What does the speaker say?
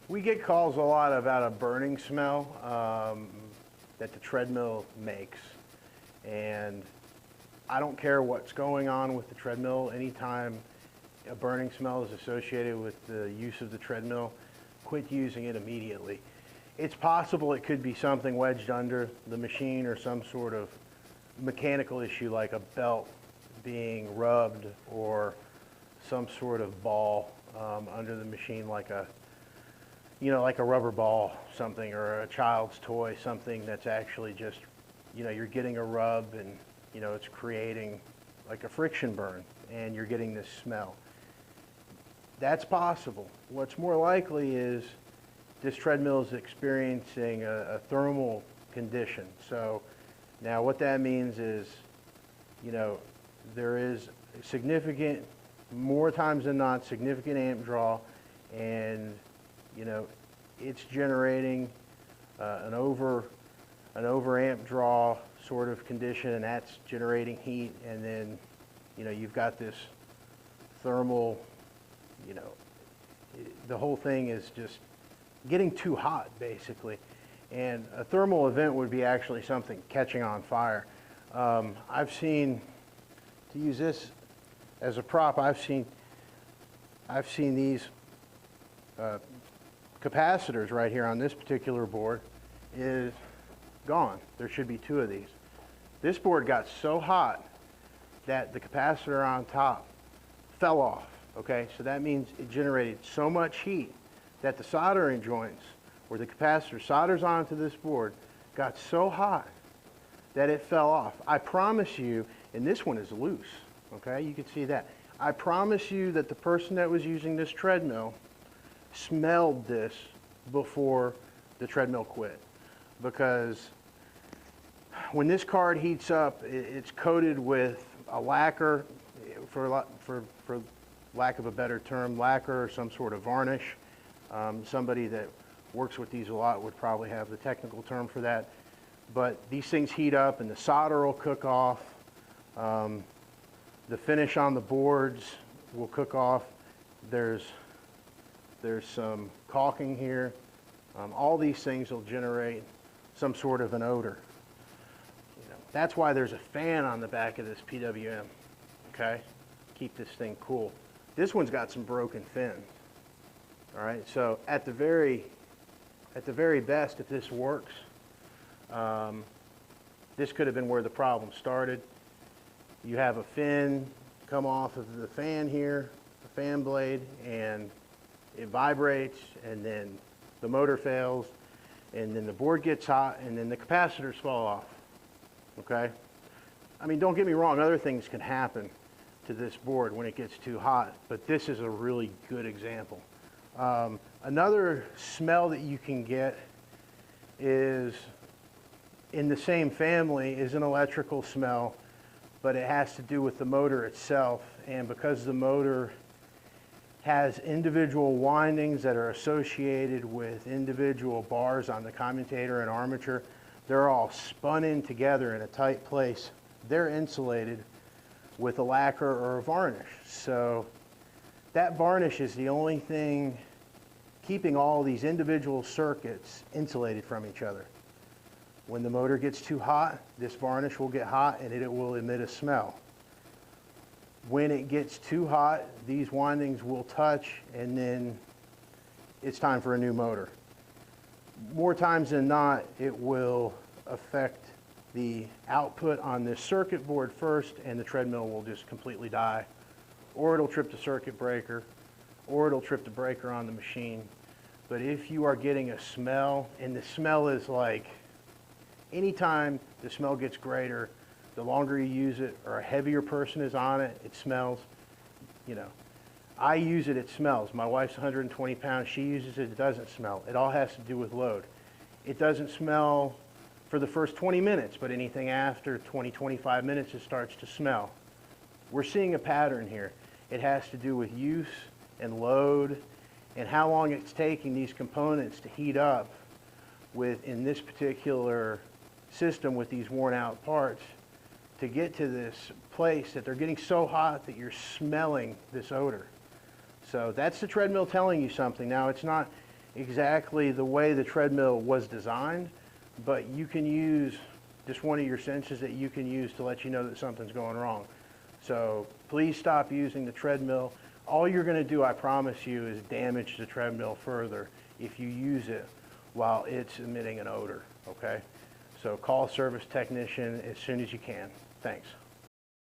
We get calls a lot about a burning smell that the treadmill makes. And I don't care what's going on with the treadmill. Anytime a burning smell is associated with the use of the treadmill, quit using it immediately. It's possible it could be something wedged under the machine or some sort of mechanical issue like a belt being rubbed or some sort of ball under the machine, like a rubber ball, something, or a child's toy, something that's actually just, you're getting a rub and, it's creating like a friction burn and you're getting this smell. That's possible. What's more likely is this treadmill is experiencing a thermal condition. So now what that means is, there is significant, more times than not, significant amp draw, and it's generating an over amp draw sort of condition, and that's generating heat, and then you've got this thermal, the whole thing is just getting too hot basically. And a thermal event would be actually something catching on fire. I've seen, to use this as a prop, I've seen these capacitors right here on this particular board is gone. There should be two of these. This board got so hot that the capacitor on top fell off, okay? So that means it generated so much heat that the soldering joints where the capacitor solders onto this board got so hot that it fell off. I promise you, and this one is loose, okay? You can see that. I promise you that the person that was using this treadmill smelled this before the treadmill quit, because when this card heats up, it's coated with a lacquer, for lack of a better term, lacquer or some sort of varnish. Somebody that works with these a lot would probably have the technical term for that. But these things heat up and the solder will cook off. The finish on the boards will cook off. There's some caulking here. All these things will generate some sort of an odor. That's why there's a fan on the back of this PWM, okay? Keep this thing cool. This one's got some broken fins. All right, so at the very best, if this works, this could have been where the problem started. You have a fin come off of the fan here, the fan blade, and it vibrates, and then the motor fails, and then the board gets hot, and then the capacitors fall off, okay? I mean, don't get me wrong, other things can happen to this board when it gets too hot, but this is a really good example. Another smell that you can get is, in the same family, is an electrical smell, but it has to do with the motor itself. And because the motor has individual windings that are associated with individual bars on the commutator and armature, they're all spun in together in a tight place. They're insulated with a lacquer or a varnish. So that varnish is the only thing keeping all these individual circuits insulated from each other. When the motor gets too hot, this varnish will get hot and it will emit a smell. When it gets too hot, these windings will touch, and then it's time for a new motor. More times than not, it will affect the output on this circuit board first, and the treadmill will just completely die. Or it'll trip the circuit breaker, or it'll trip the breaker on the machine. But if you are getting a smell, and the smell is like, anytime the smell gets greater, the longer you use it, or a heavier person is on it, it smells. I use it, it smells. My wife's 120 pounds, she uses it, it doesn't smell. It all has to do with load. It doesn't smell for the first 20 minutes, but anything after 20, 25 minutes, it starts to smell. We're seeing a pattern here. It has to do with use and load and how long it's taking these components to heat up with, in this particular system with these worn out parts, to get to this place that they're getting so hot that you're smelling this odor. So that's the treadmill telling you something. Now, it's not exactly the way the treadmill was designed, but you can use just one of your senses that you can use to let you know that something's going wrong. So please stop using the treadmill. All you're going to do, I promise you, is damage the treadmill further if you use it while it's emitting an odor, okay? So call a service technician as soon as you can. Thanks.